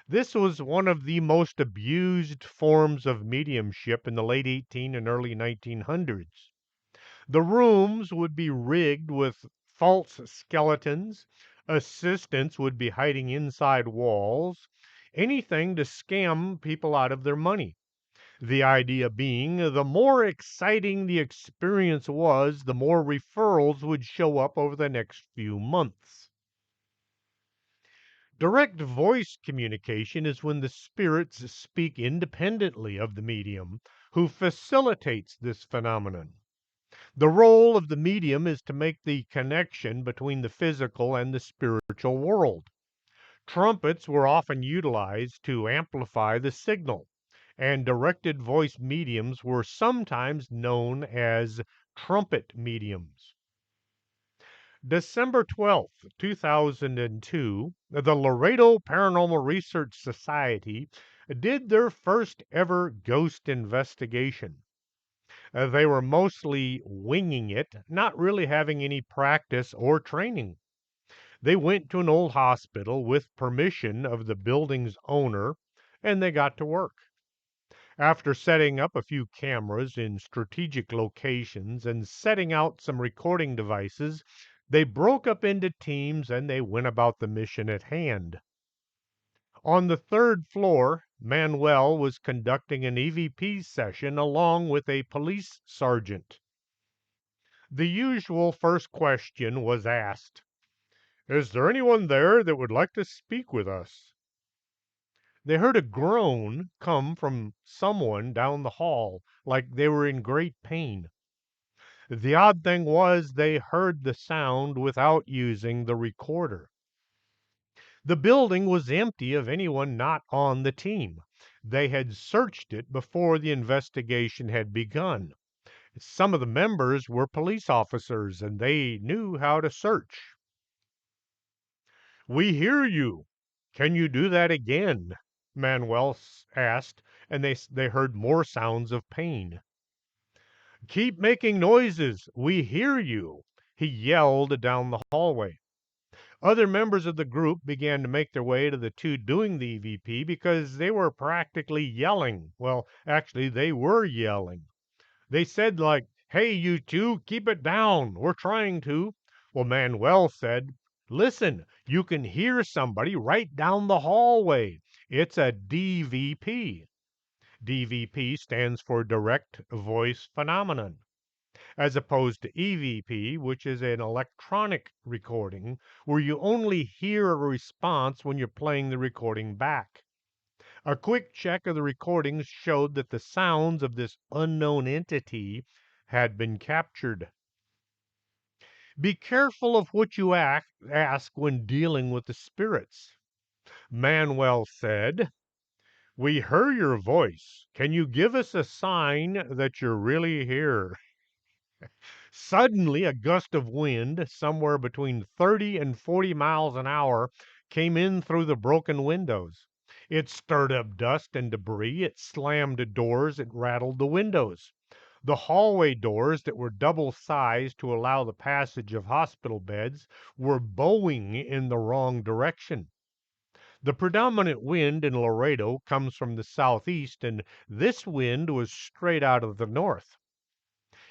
This was one of the most abused forms of mediumship in the late 18 and early 1900s. The rooms would be rigged with false skeletons, assistants would be hiding inside walls, anything to scam people out of their money. The idea being the more exciting the experience was, the more referrals would show up over the next few months. Direct voice communication is when the spirits speak independently of the medium who facilitates this phenomenon. The role of the medium is to make the connection between the physical and the spiritual world. Trumpets were often utilized to amplify the signal, and directed voice mediums were sometimes known as trumpet mediums. December 12th, 2002, the Laredo Paranormal Research Society did their first ever ghost investigation. They were mostly winging it, not really having any practice or training. They went to an old hospital with permission of the building's owner, and they got to work. After setting up a few cameras in strategic locations and setting out some recording devices, they broke up into teams and they went about the mission at hand. On the third floor, Manuel was conducting an EVP session along with a police sergeant. The usual first question was asked: "Is there anyone there that would like to speak with us?" They heard a groan come from someone down the hall, like they were in great pain. The odd thing was they heard the sound without using the recorder. The building was empty of anyone not on the team. They had searched it before the investigation had begun. Some of the members were police officers and they knew how to search. "We hear you. Can you do that again?" Manuel asked, and they heard more sounds of pain. "Keep making noises. We hear you," he yelled down the hallway. Other members of the group began to make their way to the two doing the EVP because they were practically yelling. Well, actually, they were yelling. They said, like, "Hey, you two, keep it down. We're trying to." Well, Manuel said, "Listen, you can hear somebody right down the hallway. It's a DVP." DVP stands for Direct Voice Phenomenon, as opposed to EVP, which is an electronic recording where you only hear a response when you're playing the recording back. A quick check of the recordings showed that the sounds of this unknown entity had been captured. Be careful of what you ask when dealing with the spirits. Manuel said, "We hear your voice. Can you give us a sign that you're really here?" Suddenly, a gust of wind, somewhere between 30 and 40 miles an hour, came in through the broken windows. It stirred up dust and debris, it slammed doors, it rattled the windows. The hallway doors that were double sized to allow the passage of hospital beds were bowing in the wrong direction. The predominant wind in Laredo comes from the southeast, and this wind was straight out of the north.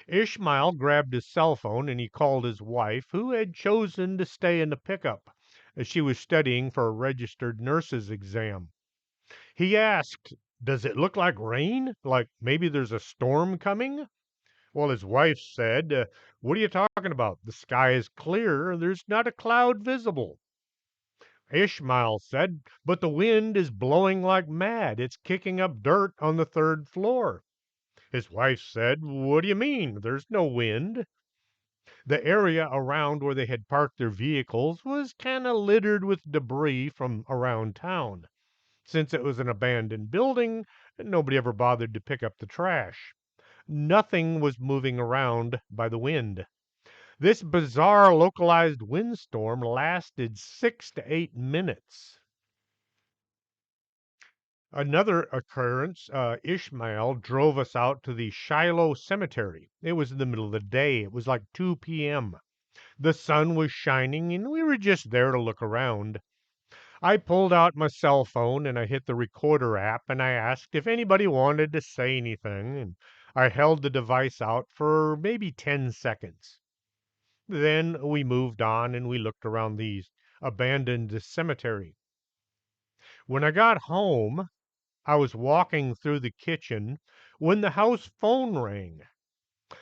Ishmael grabbed his cell phone and he called his wife, who had chosen to stay in the pickup as she was studying for a registered nurse's exam. He asked, "Does it look like rain? Like maybe there's a storm coming?" Well, his wife said, "What are you talking about? The sky is clear. There's not a cloud visible." Ishmael said, "But the wind is blowing like mad. It's kicking up dirt on the third floor." His wife said, "What do you mean? There's no wind." The area around where they had parked their vehicles was kind of littered with debris from around town. Since it was an abandoned building, nobody ever bothered to pick up the trash. Nothing was moving around by the wind. This bizarre localized windstorm lasted 6 to 8 minutes. Another occurrence, Ishmael drove us out to the Shiloh Cemetery. It was in the middle of the day. It was like 2 p.m. The sun was shining, and we were just there to look around. I pulled out my cell phone and I hit the recorder app and I asked if anybody wanted to say anything, and I held the device out for maybe 10 seconds. Then we moved on and we looked around the abandoned cemetery. When I got home, I was walking through the kitchen when the house phone rang.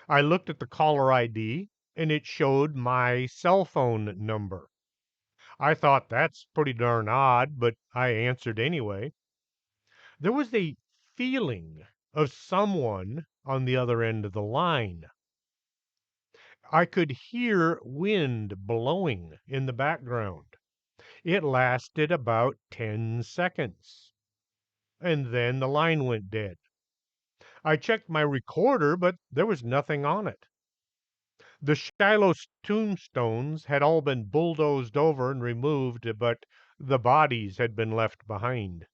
I looked at the caller ID and it showed my cell phone number. I thought that's pretty darn odd, but I answered anyway. There was a feeling of someone on the other end of the line. I could hear wind blowing in the background. It lasted about 10 seconds, and then the line went dead. I checked my recorder, but there was nothing on it. The Shiloh tombstones had all been bulldozed over and removed, but the bodies had been left behind.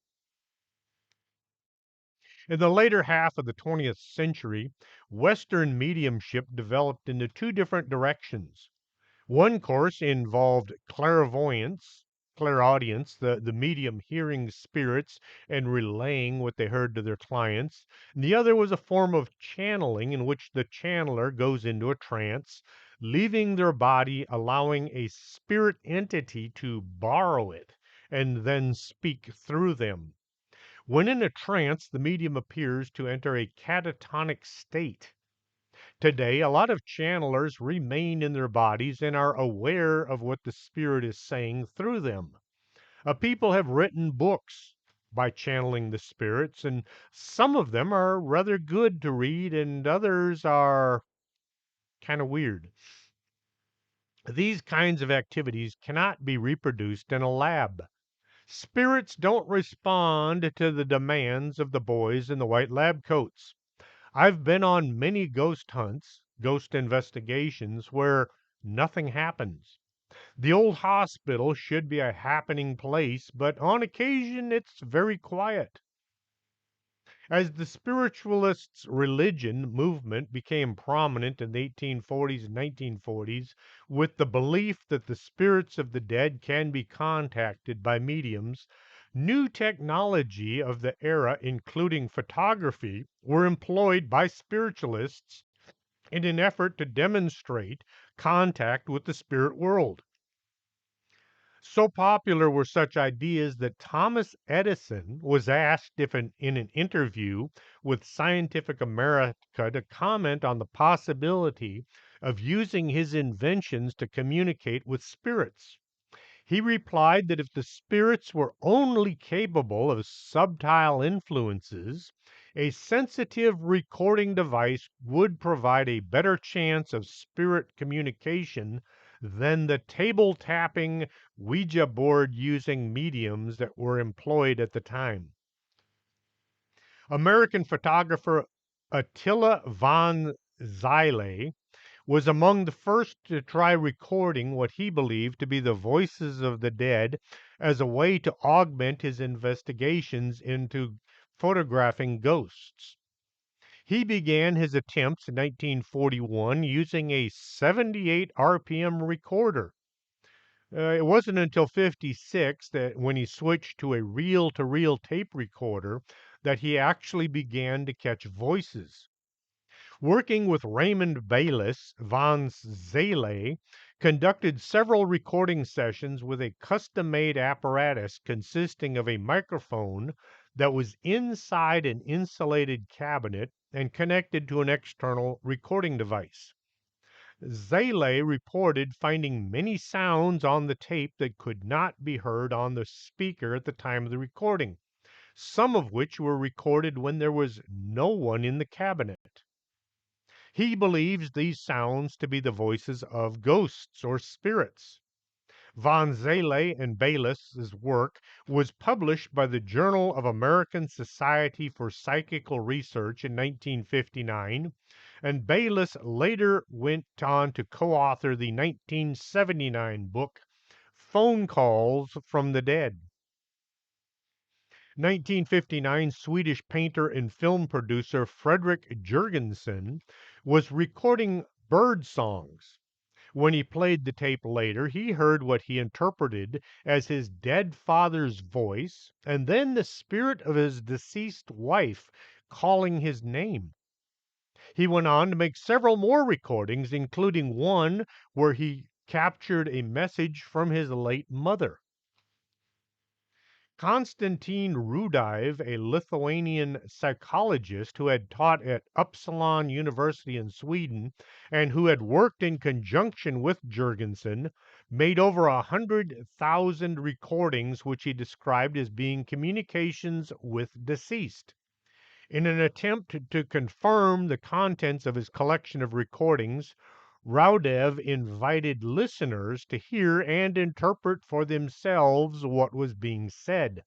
In the later half of the 20th century, Western mediumship developed into two different directions. One course involved clairaudience, the medium hearing spirits and relaying what they heard to their clients. And the other was a form of channeling in which the channeler goes into a trance, leaving their body, allowing a spirit entity to borrow it and then speak through them. When in a trance, the medium appears to enter a catatonic state. Today, a lot of channelers remain in their bodies and are aware of what the spirit is saying through them. People have written books by channeling the spirits, and some of them are rather good to read, and others are kind of weird. These kinds of activities cannot be reproduced in a lab. Spirits don't respond to the demands of the boys in the white lab coats. I've been on many ghost hunts, ghost investigations, where nothing happens. The old hospital should be a happening place, but on occasion it's very quiet. As the spiritualists' religion movement became prominent in the 1840s and 1940s, with the belief that the spirits of the dead can be contacted by mediums, new technology of the era, including photography, were employed by spiritualists in an effort to demonstrate contact with the spirit world. So popular were such ideas that Thomas Edison was asked if in an interview with Scientific America to comment on the possibility of using his inventions to communicate with spirits. He replied that if the spirits were only capable of subtile influences, a sensitive recording device would provide a better chance of spirit communication than the table tapping, Ouija board using mediums that were employed at the time. American photographer Attila von Zille was among the first to try recording what he believed to be the voices of the dead as a way to augment his investigations into photographing ghosts. He began his attempts in 1941 using a 78 RPM recorder. It wasn't until 56 that when he switched to a reel-to-reel tape recorder that he actually began to catch voices. Working with Raymond Baylis, von Zele conducted several recording sessions with a custom-made apparatus consisting of a microphone that was inside an insulated cabinet and connected to an external recording device. Zele reported finding many sounds on the tape that could not be heard on the speaker at the time of the recording, some of which were recorded when there was no one in the cabinet. He believes these sounds to be the voices of ghosts or spirits. Von Zele and Baylis' work was published by the Journal of American Society for Psychical Research in 1959, and Baylis later went on to co-author the 1979 book Phone Calls from the Dead. 1959 Swedish painter and film producer Frederick Jurgensen was recording bird songs. When he played the tape later, he heard what he interpreted as his dead father's voice and then the spirit of his deceased wife calling his name. He went on to make several more recordings, including one where he captured a message from his late mother. Konstantin Rudive, a Lithuanian psychologist who had taught at Uppsala University in Sweden and who had worked in conjunction with Jurgensen, made over 100,000 recordings, which he described as being communications with deceased. In an attempt to confirm the contents of his collection of recordings, Raudev invited listeners to hear and interpret for themselves what was being said.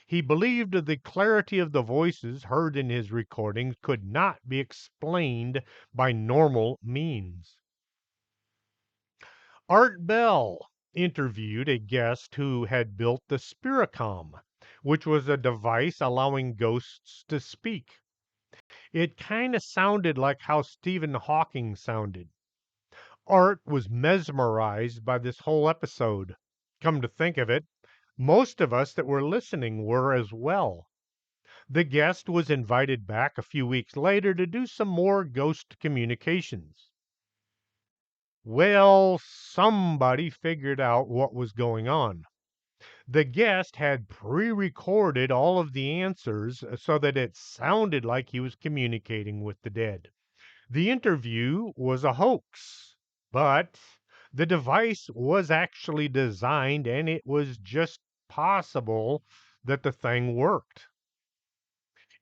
He believed the clarity of the voices heard in his recordings could not be explained by normal means. Art Bell interviewed a guest who had built the Spiricom, which was a device allowing ghosts to speak. It kind of sounded like how Stephen Hawking sounded. Art was mesmerized by this whole episode. Come to think of it, most of us that were listening were as well. The guest was invited back a few weeks later to do some more ghost communications. Well, somebody figured out what was going on. The guest had pre recorded all of the answers so that it sounded like he was communicating with the dead. The interview was a hoax, but the device was actually designed and it was just possible that the thing worked.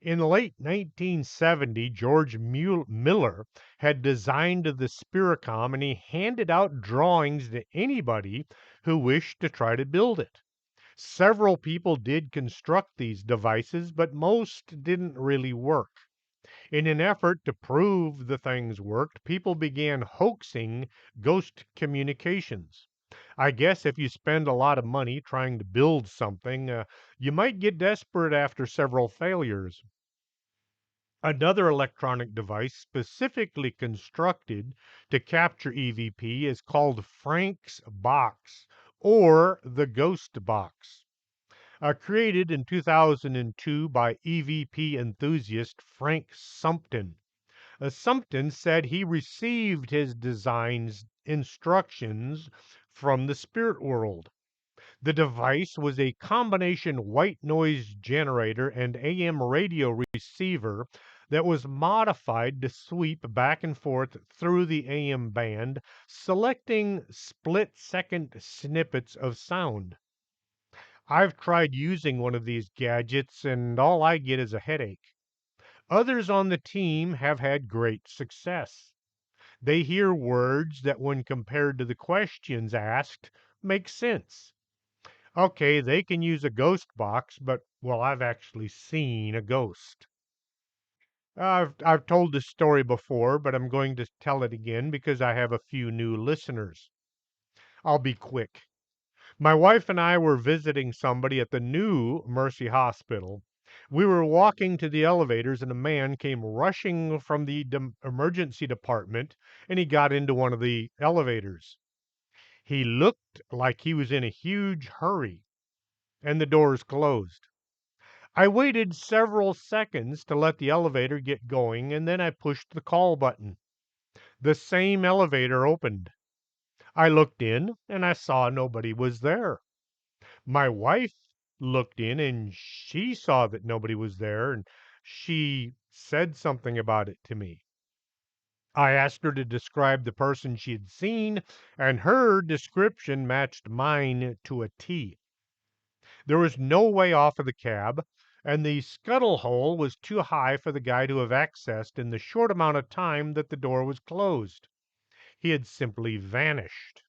In late 1970, George Miller had designed the Spiricom and he handed out drawings to anybody who wished to try to build it. Several people did construct these devices, but most didn't really work. In an effort to prove the things worked, people began hoaxing ghost communications. I guess if you spend a lot of money trying to build something, you might get desperate after several failures. Another electronic device specifically constructed to capture EVP is called Frank's Box or the Ghost Box. Created in 2002 by EVP enthusiast Frank Sumpton. Sumpton said he received his design's instructions from the spirit world. The device was a combination white noise generator and AM radio receiver that was modified to sweep back and forth through the AM band, selecting split second snippets of sound. I've tried using one of these gadgets and all I get is a headache. Others on the team have had great success. They hear words that, when compared to the questions asked, make sense. Okay, they can use a ghost box, but, well, I've actually seen a ghost. I've told this story before, but I'm going to tell it again because I have a few new listeners. I'll be quick. My wife and I were visiting somebody at the new Mercy Hospital. We were walking to the elevators, and a man came rushing from the emergency department, and he got into one of the elevators. He looked like he was in a huge hurry, and the doors closed. I waited several seconds to let the elevator get going, and then I pushed the call button. The same elevator opened. I looked in, and I saw nobody was there. My wife looked in and she saw that nobody was there and she said something about it to me. I asked her to describe the person she had seen, and her description matched mine to a T. There was no way off of the cab, and the scuttle hole was too high for the guy to have accessed in the short amount of time that the door was closed. He had simply vanished.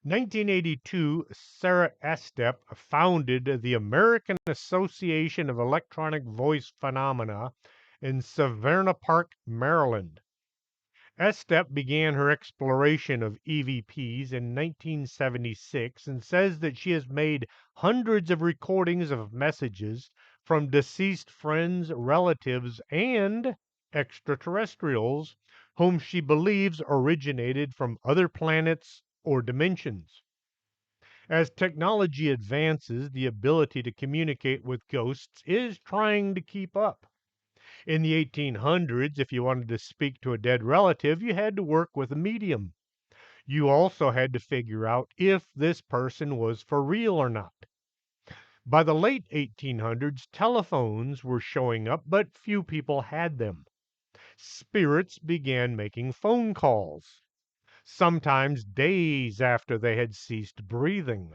1982, Sarah Estep founded the American Association of Electronic Voice Phenomena in Severna Park, Maryland. Estep began her exploration of EVPs in 1976 and says that she has made hundreds of recordings of messages from deceased friends, relatives, and extraterrestrials whom she believes originated from other planets or dimensions. As technology advances, the ability to communicate with ghosts is trying to keep up. In the 1800s, if you wanted to speak to a dead relative, you had to work with a medium. You also had to figure out if this person was for real or not. By the late 1800s, telephones were showing up, but few people had them. Spirits began making phone calls, sometimes days after they had ceased breathing.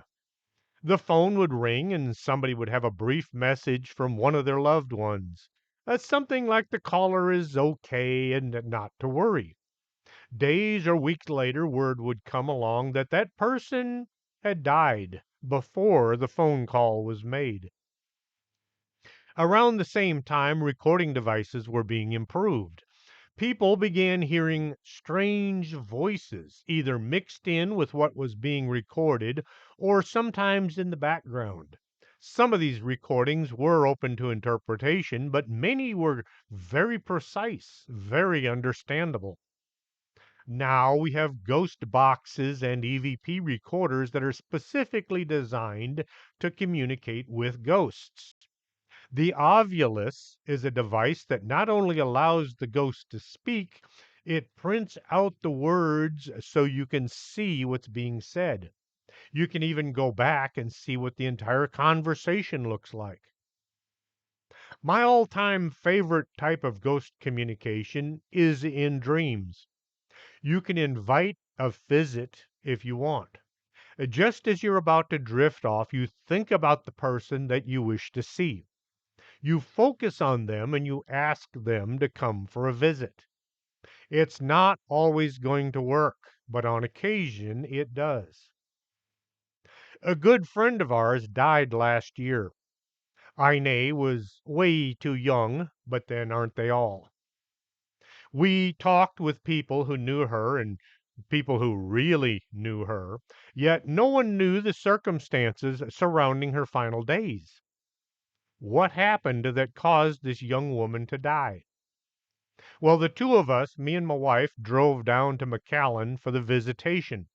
The phone would ring and somebody would have a brief message from one of their loved ones. Something like the caller is okay and not to worry. Days or weeks later, word would come along that that person had died before the phone call was made. Around the same time, recording devices were being improved. People began hearing strange voices, either mixed in with what was being recorded or sometimes in the background. Some of these recordings were open to interpretation, but many were very precise, very understandable. Now we have ghost boxes and EVP recorders that are specifically designed to communicate with ghosts. The Ovilus is a device that not only allows the ghost to speak, it prints out the words so you can see what's being said. You can even go back and see what the entire conversation looks like. My all time favorite type of ghost communication is in dreams. You can invite a visit if you want. Just as you're about to drift off, you think about the person that you wish to see. You focus on them and you ask them to come for a visit. It's not always going to work, but on occasion it does. A good friend of ours died last year. Ine was way too young, but then aren't they all? We talked with people who knew her and people who really knew her, yet no one knew the circumstances surrounding her final days. What happened that caused this young woman to die? Well, the two of us, me and my wife, drove down to McAllen for the visitation.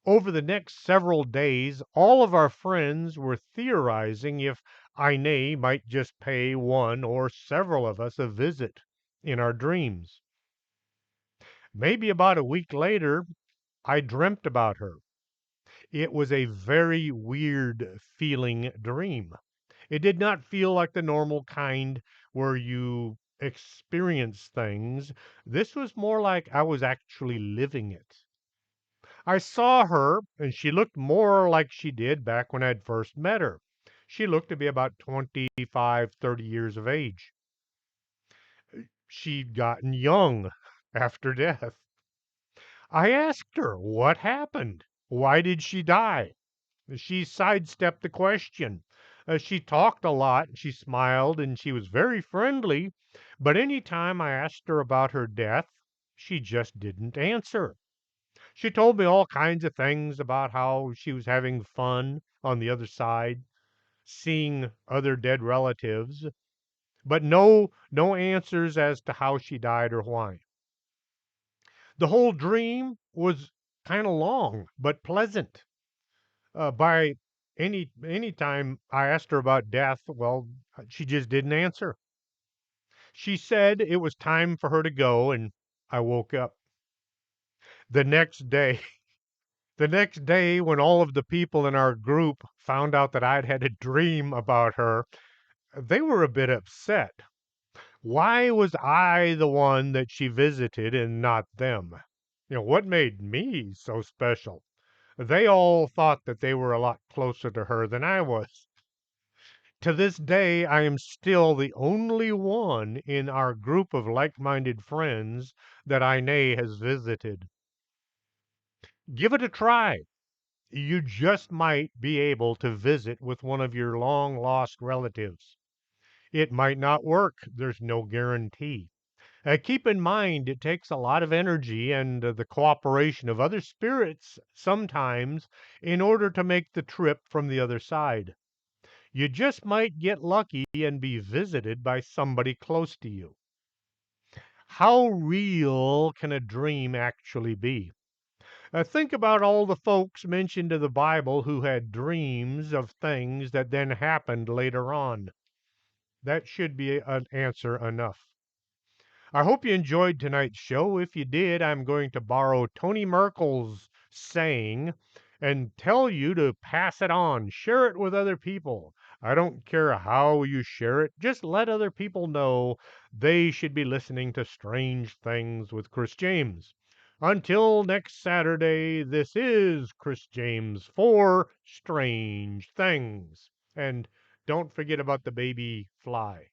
Over the next several days, all of our friends were theorizing if Ine might just pay one or several of us a visit in our dreams. Maybe about a week later, I dreamt about her. It was a very weird feeling dream. It did not feel like the normal kind where you experience things. This was more like I was actually living it. I saw her, and she looked more like she did back when I'd first met her. She looked to be about 25, 30 years of age. She'd gotten young after death. I asked her what happened. Why did she die? She sidestepped the question. She talked a lot, she smiled, and she was very friendly, but any time I asked her about her death, she just didn't answer. She told me all kinds of things about how she was having fun on the other side, seeing other dead relatives, but no answers as to how she died or why. The whole dream was kind of long but pleasant. By any time I asked her about death, well, she just didn't answer. She said it was time for her to go, and I woke up. The next day, the next day when all of the people in our group found out that I'd had a dream about her, they were a bit upset. Why was I the one that she visited and not them? What made me so special? They all thought that they were a lot closer to her than I was. To this day, I am still the only one in our group of like minded friends that Ine has visited. Give it a try. You just might be able to visit with one of your long lost relatives. It might not work, there's no guarantee. Keep in mind, it takes a lot of energy and the cooperation of other spirits sometimes in order to make the trip from the other side. You just might get lucky and be visited by somebody close to you. How real can a dream actually be? Think about all the folks mentioned in the Bible who had dreams of things that then happened later on. That should be an answer enough. I hope you enjoyed tonight's show. If you did, I'm going to borrow Tony Merkel's saying and tell you to pass it on, share it with other people. I don't care how you share it, just let other people know they should be listening to Strange Things with Chris James. Until next Saturday, this is Chris James for Strange Things. And don't forget about the baby fly.